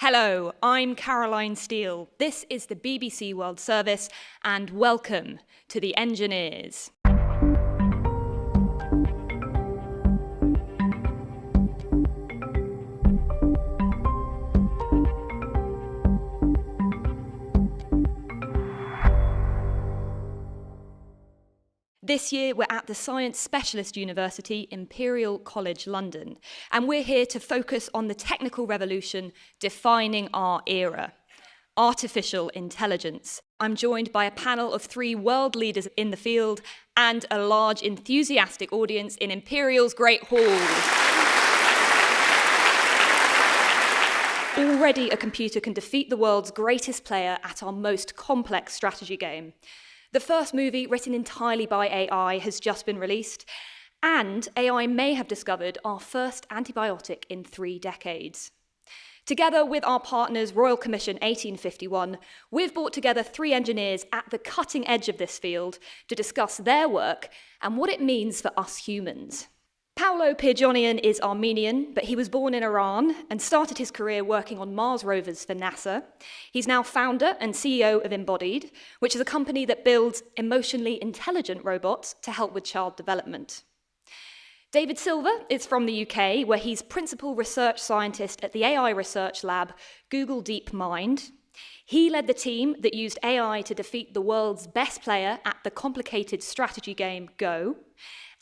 Hello, I'm Caroline Steele. This is the BBC World Service, and welcome to the Engineers. This year, we're at the Science Specialist University, Imperial College London, and we're here to focus on the technical revolution defining our era, artificial intelligence. I'm joined by a panel of 3 world leaders in the field and a large enthusiastic audience in Imperial's Great Hall. Already a computer can defeat the world's greatest player at our most complex strategy game. The first movie, written entirely by AI, has just been released, and AI may have discovered our first antibiotic in 3 decades. Together with our partners, Royal Commission 1851, we've brought together 3 engineers at the cutting edge of this field to discuss their work and what it means for us humans. Paolo Pirgionian is Armenian, but he was born in Iran and started his career working on Mars rovers for NASA. He's now founder and CEO of Embodied, which is a company that builds emotionally intelligent robots to help with child development. David Silver is from the UK, where he's principal research scientist at the AI research lab Google DeepMind. He led the team that used AI to defeat the world's best player at the complicated strategy game Go.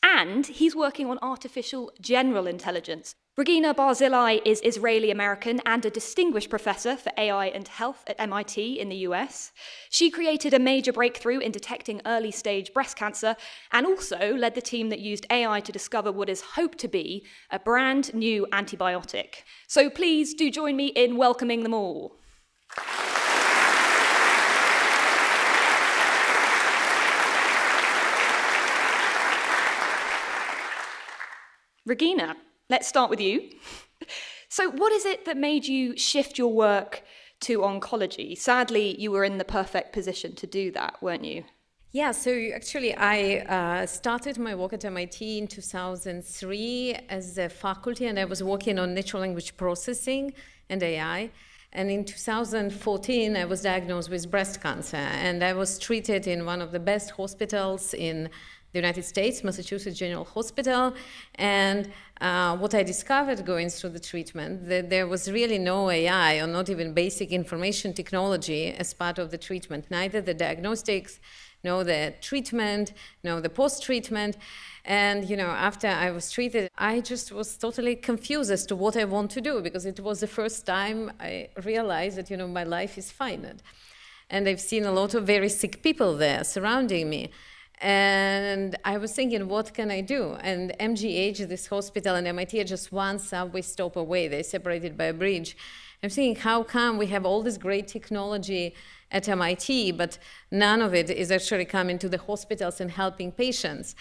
And he's working on artificial general intelligence. Regina Barzilai is Israeli-American and a distinguished professor for AI and health at MIT in the US. She created a major breakthrough in detecting early-stage breast cancer and also led the team that used AI to discover what is hoped to be a brand new antibiotic. So please do join me in welcoming them all. Regina, let's start with you. So what is it that made you shift your work to oncology? Sadly, you were in the perfect position to do that, weren't you? Yeah, so actually I started my work at MIT in 2003 as a faculty, and I was working on natural language processing and AI. And in 2014, I was diagnosed with breast cancer, and I was treated in one of the best hospitals in the United States, Massachusetts General Hospital. And what I discovered going through the treatment, that there was really no AI or not even basic information technology as part of the treatment, neither the diagnostics, nor the treatment, nor the post-treatment. And after I was treated, I just was totally confused as to what I want to do, because it was the first time I realized that my life is finite. And I've seen a lot of very sick people there surrounding me. And I was thinking, what can I do? And MGH, this hospital, and MIT are just one subway stop away. They're separated by a bridge. I'm thinking, how come we have all this great technology at MIT, but none of it is actually coming to the hospitals and helping patients?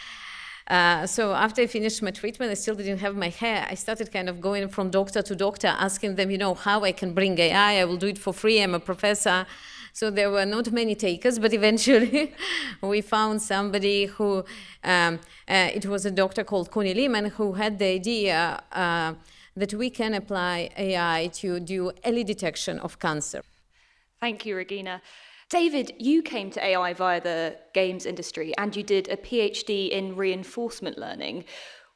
So after I finished my treatment, I still didn't have my hair. I started kind of going from doctor to doctor, asking them, how I can bring AI. I will do it for free. I'm a professor. So there were not many takers, but eventually we found somebody who, it was a doctor called Connie Lehman, who had the idea that we can apply AI to do early detection of cancer. Thank you, Regina. David, you came to AI via the games industry, and you did a PhD in reinforcement learning.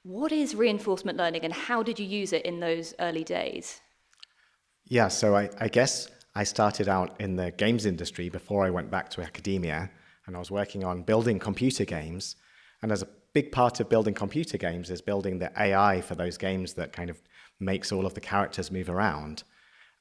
What is reinforcement learning, and how did you use it in those early days? Yeah, so I guess I started out in the games industry before I went back to academia, and I was working on building computer games. And as a big part of building computer games is building the AI for those games that kind of makes all of the characters move around.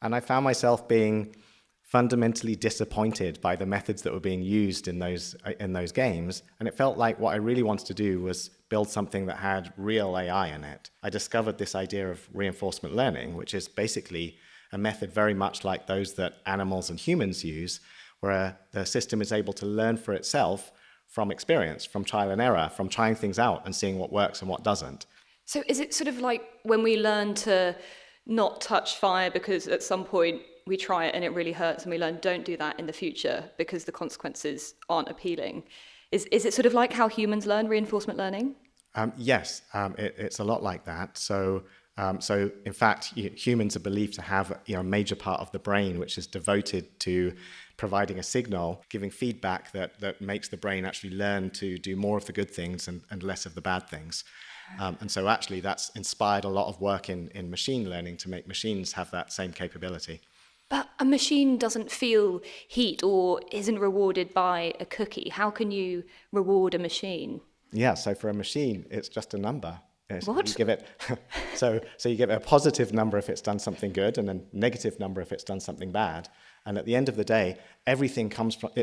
And I found myself being fundamentally disappointed by the methods that were being used in those games. And it felt like what I really wanted to do was build something that had real AI in it. I discovered this idea of reinforcement learning, which is basically a method very much like those that animals and humans use, where the system is able to learn for itself from experience, from trial and error, from trying things out and seeing what works and what doesn't. So is it sort of like when we learn to not touch fire because at some point we try it and it really hurts, and we learn don't do that in the future because the consequences aren't appealing? Is it sort of like how humans learn reinforcement learning? Yes, it's a lot like that. So So, in fact, humans are believed to have a major part of the brain which is devoted to providing a signal, giving feedback that makes the brain actually learn to do more of the good things and less of the bad things. And so actually that's inspired a lot of work in machine learning to make machines have that same capability. But a machine doesn't feel heat or isn't rewarded by a cookie. How can you reward a machine? Yeah, so for a machine, it's just a number. What? You give it, so you give it a positive number if it's done something good, and a negative number if it's done something bad. And at the end of the day, everything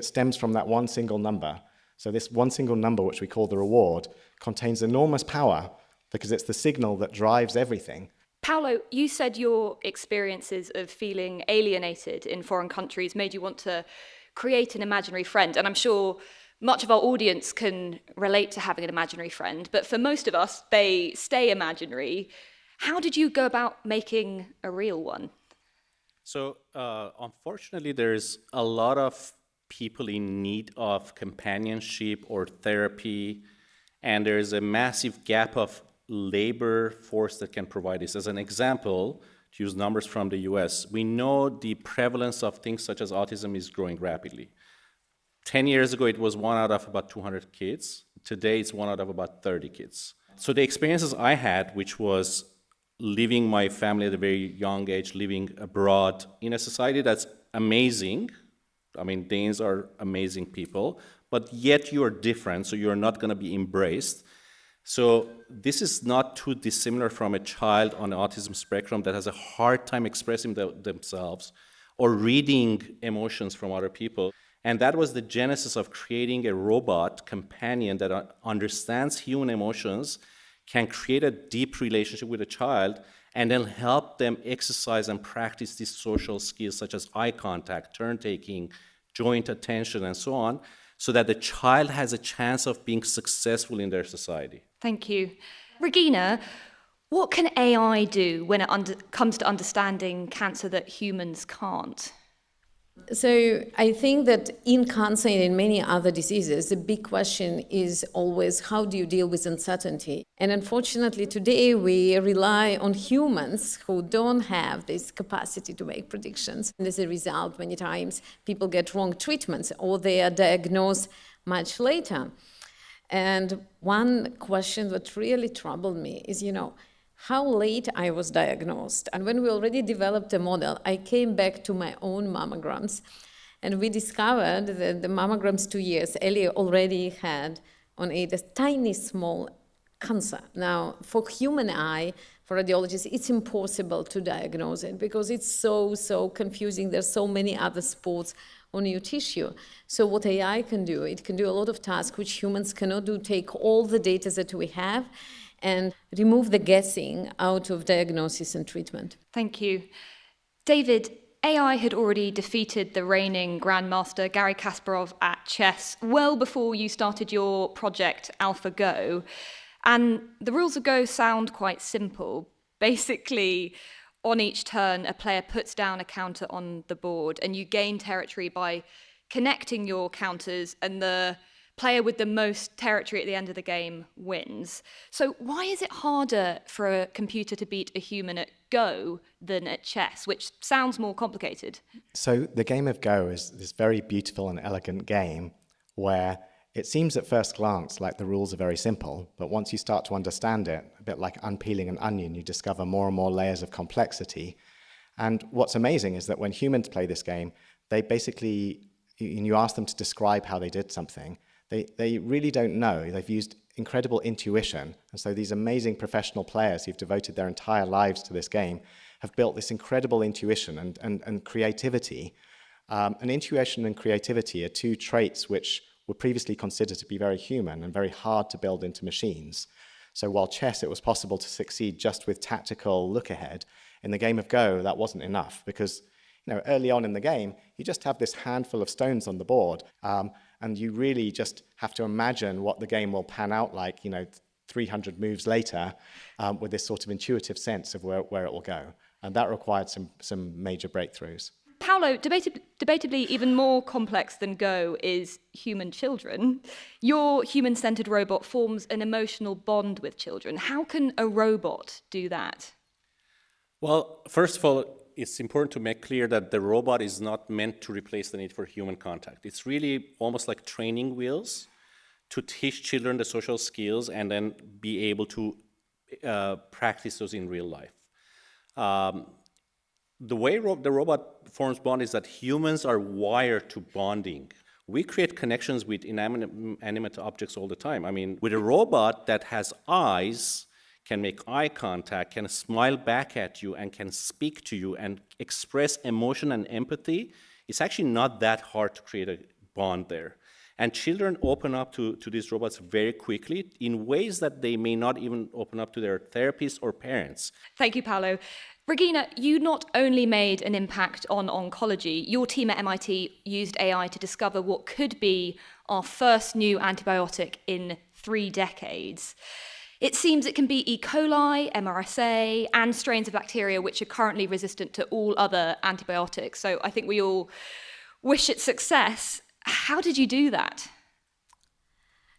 stems from that one single number. So this one single number, which we call the reward, contains enormous power because it's the signal that drives everything. Paolo, you said your experiences of feeling alienated in foreign countries made you want to create an imaginary friend. And I'm sure much of our audience can relate to having an imaginary friend, but for most of us, they stay imaginary. How did you go about making a real one? So unfortunately, there's a lot of people in need of companionship or therapy, and there's a massive gap of labor force that can provide this. As an example, to use numbers from the US, we know the prevalence of things such as autism is growing rapidly. 10 years ago, it was 1 out of about 200 kids. Today, it's 1 out of about 30 kids. So the experiences I had, which was leaving my family at a very young age, living abroad in a society that's amazing. I mean, Danes are amazing people, but yet you're different, so you're not going to be embraced. So this is not too dissimilar from a child on the autism spectrum that has a hard time expressing themselves or reading emotions from other people. And that was the genesis of creating a robot companion that understands human emotions, can create a deep relationship with a child, and then help them exercise and practice these social skills such as eye contact, turn-taking, joint attention, and so on, so that the child has a chance of being successful in their society. Thank you. Regina, what can AI do when it comes to understanding cancer that humans can't? So I think that in cancer and in many other diseases, the big question is always how do you deal with uncertainty? And unfortunately, today we rely on humans who don't have this capacity to make predictions. And as a result, many times people get wrong treatments or they are diagnosed much later. And one question that really troubled me is, how late I was diagnosed. And when we already developed a model, I came back to my own mammograms, and we discovered that the mammograms 2 years earlier already had on it a tiny small cancer. Now, for human eye, for radiologists, it's impossible to diagnose it because it's so confusing. There's so many other spots on your tissue. So what AI can do, it can do a lot of tasks which humans cannot do, take all the data that we have and remove the guessing out of diagnosis and treatment. Thank you. David, AI had already defeated the reigning grandmaster Garry Kasparov at chess well before you started your project AlphaGo. And the rules of Go sound quite simple. Basically, on each turn, a player puts down a counter on the board, and you gain territory by connecting your counters, and the player with the most territory at the end of the game wins. So why is it harder for a computer to beat a human at Go than at chess, which sounds more complicated? So the game of Go is this very beautiful and elegant game where it seems at first glance like the rules are very simple, but once you start to understand it, a bit like unpeeling an onion, you discover more and more layers of complexity. And what's amazing is that when humans play this game, they basically, you ask them to describe how they did something, they really don't know. They've used incredible intuition. And so these amazing professional players who've devoted their entire lives to this game have built this incredible intuition and creativity. And intuition and creativity are two traits which were previously considered to be very human and very hard to build into machines. So while chess, it was possible to succeed just with tactical look ahead, in the game of Go, that wasn't enough because early on in the game, you just have this handful of stones on the board, and you really just have to imagine what the game will pan out like, 300 moves later, with this sort of intuitive sense of where it will go. And that required some major breakthroughs. Paolo, debatably even more complex than Go is human children. Your human-centered robot forms an emotional bond with children. How can a robot do that? Well, first of all, it's important to make clear that the robot is not meant to replace the need for human contact. It's really almost like training wheels to teach children the social skills and then be able to practice those in real life. The way the robot forms bond is that humans are wired to bonding. We create connections with inanimate objects all the time. I mean, with a robot that has eyes, can make eye contact, can smile back at you, and can speak to you and express emotion and empathy, it's actually not that hard to create a bond there. And children open up to these robots very quickly in ways that they may not even open up to their therapists or parents. Thank you, Paolo. Regina, you not only made an impact on oncology, your team at MIT used AI to discover what could be our first new antibiotic in 3 decades. It seems it can be E. coli, MRSA, and strains of bacteria which are currently resistant to all other antibiotics. So I think we all wish it success. How did you do that?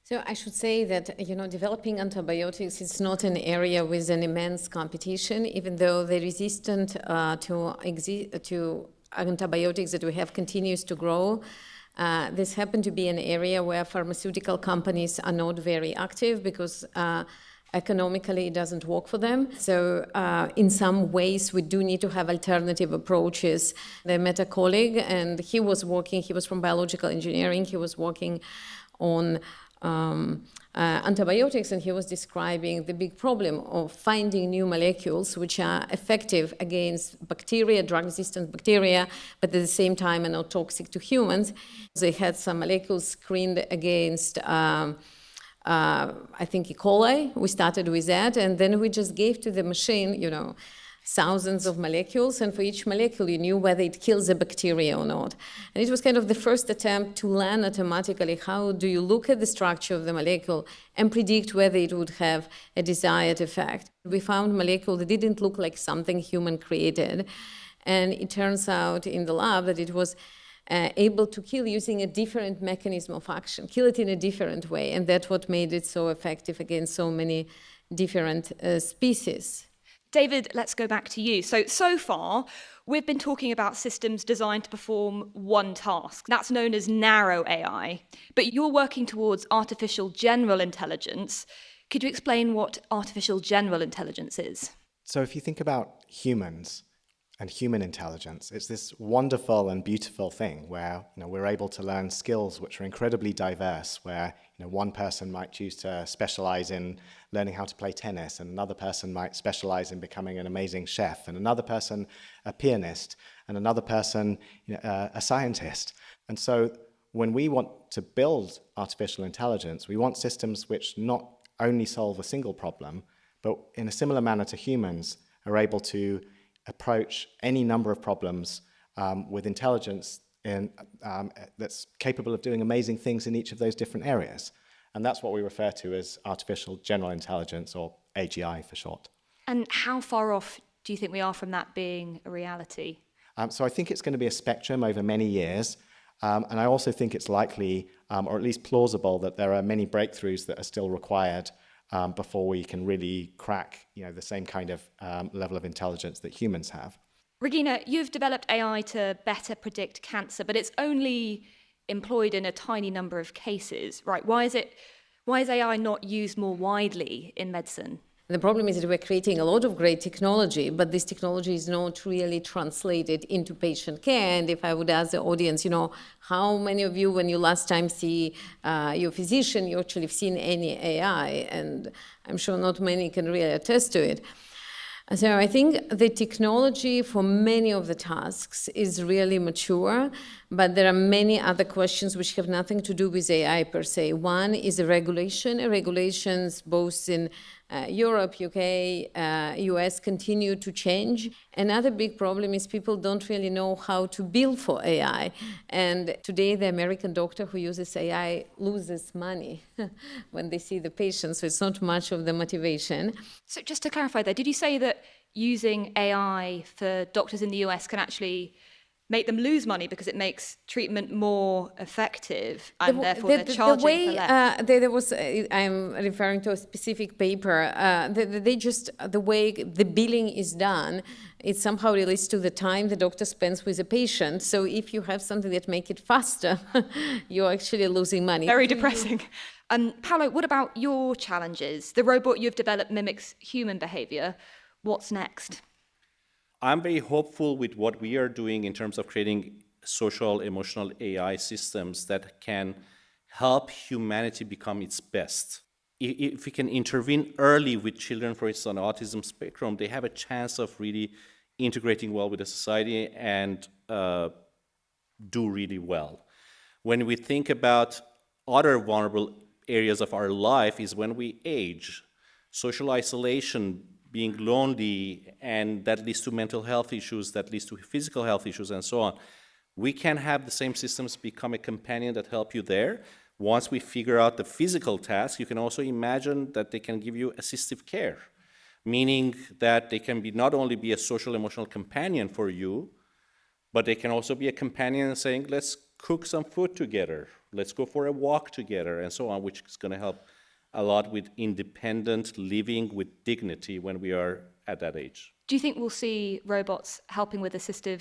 So I should say that, developing antibiotics is not an area with an immense competition, even though the resistance to antibiotics that we have continues to grow. This happened to be an area where pharmaceutical companies are not very active because economically it doesn't work for them. So in some ways we do need to have alternative approaches. I met a colleague and he was from biological engineering, he was working on antibiotics, and he was describing the big problem of finding new molecules which are effective against bacteria, drug-resistant bacteria, but at the same time are not toxic to humans. They had some molecules screened against I think E. coli. We started with that, and then we just gave to the machine, thousands of molecules, and for each molecule you knew whether it kills a bacteria or not. And it was kind of the first attempt to learn automatically how do you look at the structure of the molecule and predict whether it would have a desired effect. We found molecule that didn't look like something human created, and it turns out in the lab that it was able to kill using a different mechanism of action, kill it in a different way, and that's what made it so effective against so many different species. David, let's go back to you. So far, we've been talking about systems designed to perform one task. That's known as narrow AI. But you're working towards artificial general intelligence. Could you explain what artificial general intelligence is? So if you think about humans and human intelligence, it's this wonderful and beautiful thing where we're able to learn skills which are incredibly diverse, where one person might choose to specialize in learning how to play tennis, and another person might specialize in becoming an amazing chef, and another person a pianist, and another person a scientist. And so when we want to build artificial intelligence, we want systems which not only solve a single problem, but in a similar manner to humans are able to approach any number of problems with intelligence that's capable of doing amazing things in each of those different areas. And that's what we refer to as artificial general intelligence, or AGI for short. And how far off do you think we are from that being a reality? So I think it's going to be a spectrum over many years. And I also think it's likely, or at least plausible, that there are many breakthroughs that are still required before we can really crack the same kind of level of intelligence that humans have. Regina, you've developed AI to better predict cancer, but it's only employed in a tiny number of cases, right? Why is AI not used more widely in medicine? The problem is that we're creating a lot of great technology, but this technology is not really translated into patient care. And if I would ask the audience, how many of you, when you last time see your physician, you actually have seen any AI? And I'm sure not many can really attest to it. So I think the technology for many of the tasks is really mature, but there are many other questions which have nothing to do with AI per se. One is the regulations both in Europe, UK, US continue to change. Another big problem is people don't really know how to bill for AI. And today the American doctor who uses AI loses money when they see the patient, so it's not much of the motivation. So just to clarify there, did you say that using AI for doctors in the US can actually make them lose money because it makes treatment more effective and therefore they're charging the way, for less. there was, I'm referring to a specific paper, the way the billing is done, it somehow relates to the time the doctor spends with the patient. So if you have something that makes it faster, you're actually losing money. Very depressing. Paolo, what about your challenges? The robot you've developed mimics human behavior. What's next? I'm very hopeful with what we are doing in terms of creating social, emotional AI systems that can help humanity become its best. If we can intervene early with children, for instance, on the autism spectrum, they have a chance of really integrating well with the society and do really well. When we think about other vulnerable areas of our life is when we age, social isolation, being lonely, and that leads to mental health issues, that leads to physical health issues, and so on. We can have the same systems become a companion that help you there. Once we figure out the physical task, you can also imagine that they can give you assistive care, meaning that they can be not only be a social emotional companion for you, but they can also be a companion saying, let's cook some food together, let's go for a walk together, and so on, which is going to help a lot with independent living with dignity when we are at that age. Do you think we'll see robots helping with assistive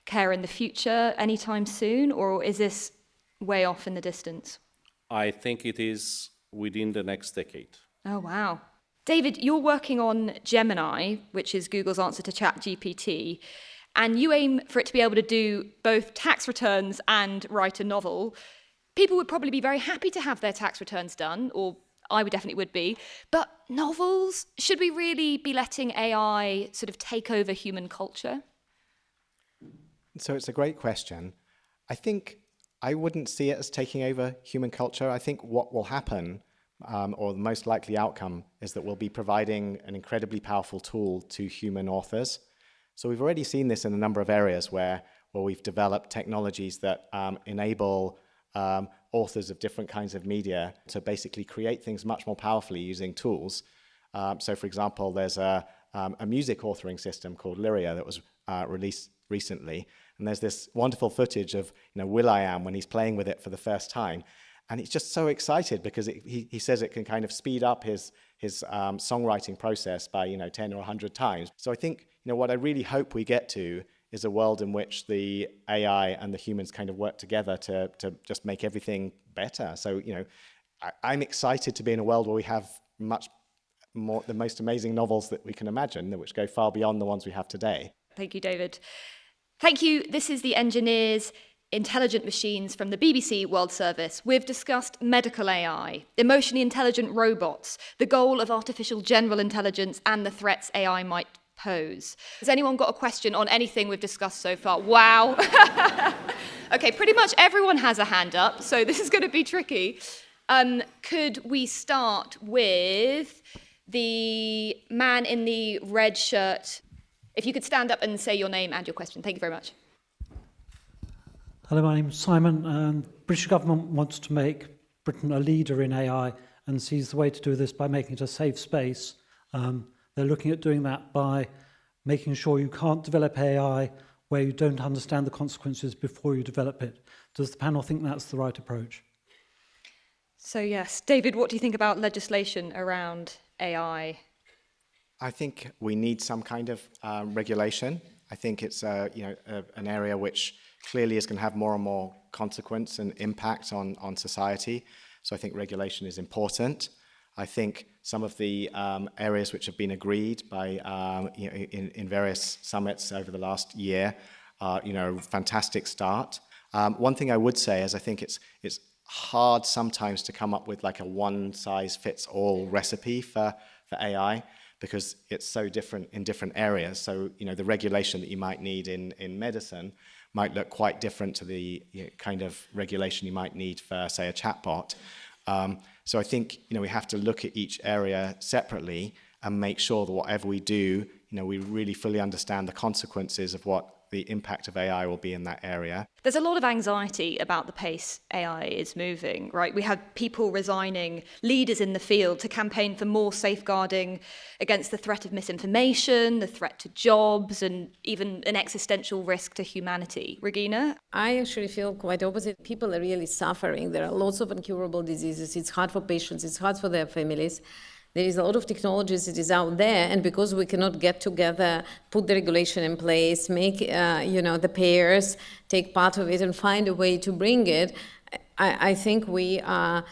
care in the future anytime soon, or is this way off in the distance? I think it is within the next decade. Oh, wow. David, you're working on Gemini, which is Google's answer to ChatGPT, and you aim for it to be able to do both tax returns and write a novel. People would probably be very happy to have their tax returns done, or I definitely would be. But novels, should we really be letting AI sort of take over human culture? So it's a great question. I think I wouldn't see it as taking over human culture. I think what will happen, or the most likely outcome, is that we'll be providing an incredibly powerful tool to human authors. So we've already seen this in a number of areas where we've developed technologies that enable authors of different kinds of media to basically create things much more powerfully using tools. So for example, there's a music authoring system called Lyria that was released recently. And there's this wonderful footage of will.i.am when he's playing with it for the first time. And he's just so excited because he says it can kind of speed up his songwriting process by 10 or 100 times. So I think what I really hope we get to is a world in which the AI and the humans kind of work together to just make everything better. So I'm excited to be in a world where we have much more the most amazing novels that we can imagine, which go far beyond the ones we have today. Thank you, David. Thank you. This is The Engineers, Intelligent Machines from the BBC World Service. We've discussed medical AI, emotionally intelligent robots, the goal of artificial general intelligence, and the threats AI might pose. Has anyone got a question on anything we've discussed so far? Wow. Okay, pretty much everyone has a hand up, so this is going to be tricky. Could we start with the man in the red shirt? If you could stand up and say your name and your question. Thank you very much. Hello, my name is Simon, and the British government wants to make Britain a leader in AI and sees the way to do this by making it a safe space. They're looking at doing that by making sure you can't develop AI where you don't understand the consequences before you develop it. Does the panel think that's the right approach? So yes, David, what do you think about legislation around AI? I think we need some kind of regulation. I think it's an area which clearly is going to have more and more consequence and impact on society. So I think regulation is important. I think some of the areas which have been agreed by in various summits over the last year are a fantastic start. One thing I would say is I think it's hard sometimes to come up with like a one-size-fits-all recipe for AI, because it's so different in different areas. So, the regulation that you might need in medicine might look quite different to the kind of regulation you might need for, say, a chatbot. So I think, we have to look at each area separately and make sure that whatever we do, we really fully understand the consequences of what the impact of AI will be in that area. There's a lot of anxiety about the pace AI is moving, right? We had people resigning, leaders in the field, to campaign for more safeguarding against the threat of misinformation, the threat to jobs, and even an existential risk to humanity. Regina? I actually feel quite opposite. People are really suffering. There are lots of incurable diseases. It's hard for patients. It's hard for their families. There is a lot of technologies that is out there, and because we cannot get together, put the regulation in place, make the payers take part of it and find a way to bring it, I think we are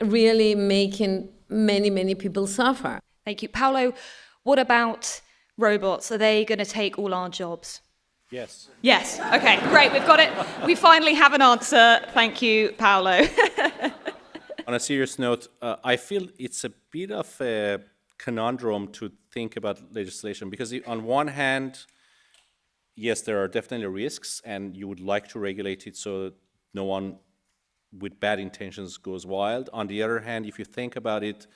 really making many people suffer. Thank you. Paolo, what about robots? Are they going to take all our jobs? Yes. Yes. Okay, great. We've got it. We finally have an answer. Thank you, Paolo. On a serious note, I feel it's a bit of a conundrum to think about legislation because on one hand, yes, there are definitely risks and you would like to regulate it so no one with bad intentions goes wild. On the other hand, if you think about it,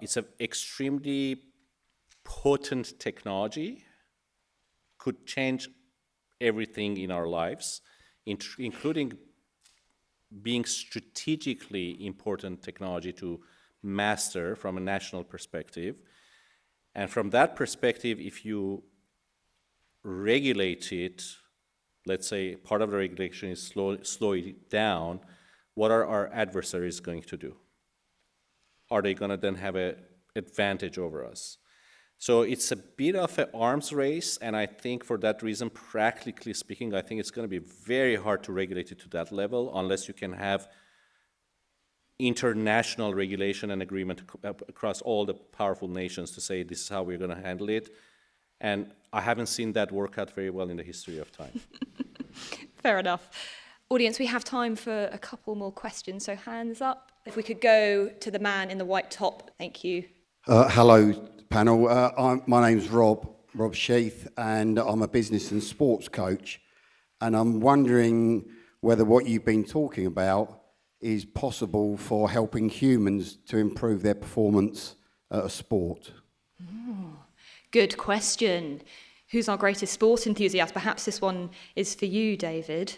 it's an extremely potent technology, could change everything in our lives, including being strategically important technology to master from a national perspective. And from that perspective, if you regulate it, let's say part of the regulation is slow it down, what are our adversaries going to do? Are they going to then have an advantage over us? So it's a bit of an arms race, and I think for that reason, practically speaking, I think it's going to be very hard to regulate it to that level unless you can have international regulation and agreement across all the powerful nations to say this is how we're going to handle it. And I haven't seen that work out very well in the history of time. Fair enough. Audience, we have time for a couple more questions, so hands up. If we could go to the man in the white top. Thank you. Hello, panel. My name's Rob Sheath, and I'm a business and sports coach. And I'm wondering whether what you've been talking about is possible for helping humans to improve their performance at a sport. Good question. Who's our greatest sport enthusiast? Perhaps this one is for you, David.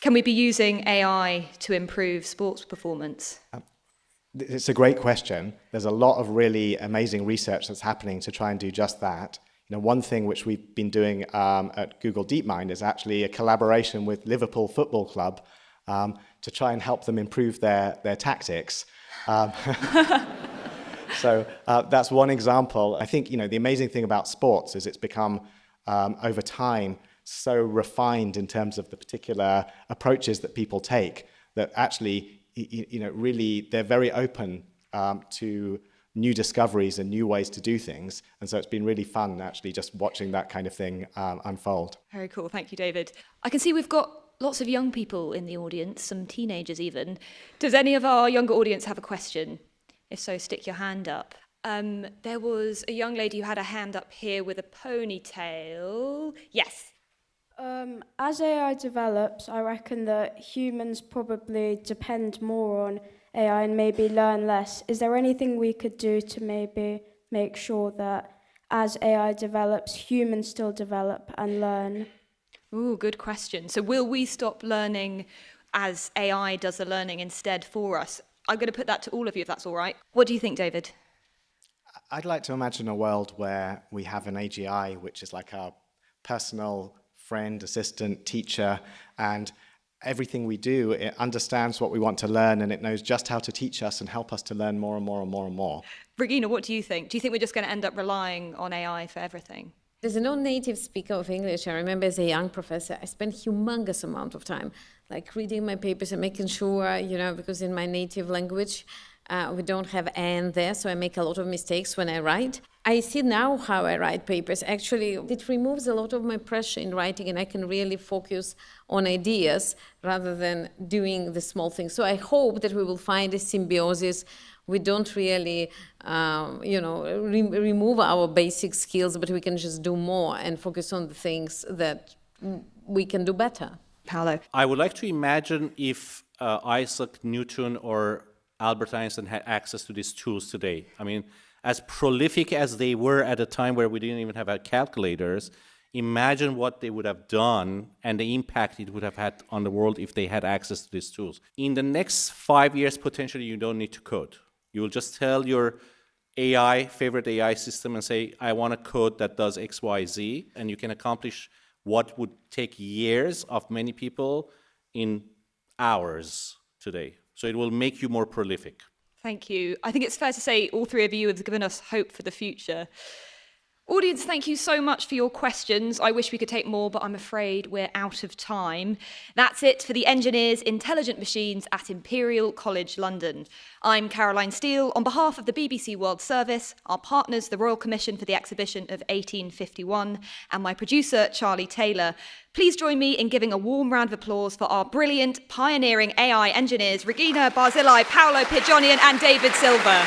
Can we be using AI to improve sports performance? It's a great question. There's a lot of really amazing research that's happening to try and do just that. One thing which we've been doing at Google DeepMind is actually a collaboration with Liverpool Football Club to try and help them improve their tactics. So that's one example. I think the amazing thing about sports is it's become over time so refined in terms of the particular approaches that people take that actually really they're very open to new discoveries and new ways to do things. And so it's been really fun actually just watching that kind of thing unfold. Very cool. Thank you, David. I can see we've got lots of young people in the audience, some teenagers even. Does any of our younger audience have a question? If so, stick your hand up. There was a young lady who had a hand up here with a ponytail. Yes. As AI develops, I reckon that humans probably depend more on AI and maybe learn less. Is there anything we could do to maybe make sure that as AI develops, humans still develop and learn? Ooh, good question. So will we stop learning as AI does the learning instead for us? I'm going to put that to all of you if that's all right. What do you think, David? I'd like to imagine a world where we have an AGI, which is like our personal friend, assistant, teacher, and everything we do, it understands what we want to learn and it knows just how to teach us and help us to learn more and more and more and more. Regina, what do you think? Do you think we're just going to end up relying on AI for everything? There's a non-native speaker of English. I remember as a young professor, I spent humongous amount of time reading my papers and making sure, because in my native language, we don't have "and" there, so I make a lot of mistakes when I write. I see now how I write papers. Actually, it removes a lot of my pressure in writing, and I can really focus on ideas rather than doing the small things. So I hope that we will find a symbiosis. We don't really, remove our basic skills, but we can just do more and focus on the things that we can do better. Paolo? I would like to imagine if Isaac Newton or Albert Einstein had access to these tools today. I mean, as prolific as they were at a time where we didn't even have calculators, imagine what they would have done and the impact it would have had on the world if they had access to these tools. In the next 5 years, potentially, you don't need to code. You will just tell your favorite AI system and say, I want a code that does X, Y, Z, and you can accomplish what would take years of many people in hours today. So it will make you more prolific. Thank you. I think it's fair to say all three of you have given us hope for the future. Audience, thank you so much for your questions. I wish we could take more, but I'm afraid we're out of time. That's it for the Engineers Intelligent Machines at Imperial College London. I'm Caroline Steele. On behalf of the BBC World Service, our partners, the Royal Commission for the Exhibition of 1851, and my producer, Charlie Taylor, please join me in giving a warm round of applause for our brilliant, pioneering AI engineers, Regina Barzilai, Paolo Pigionian, and David Silva.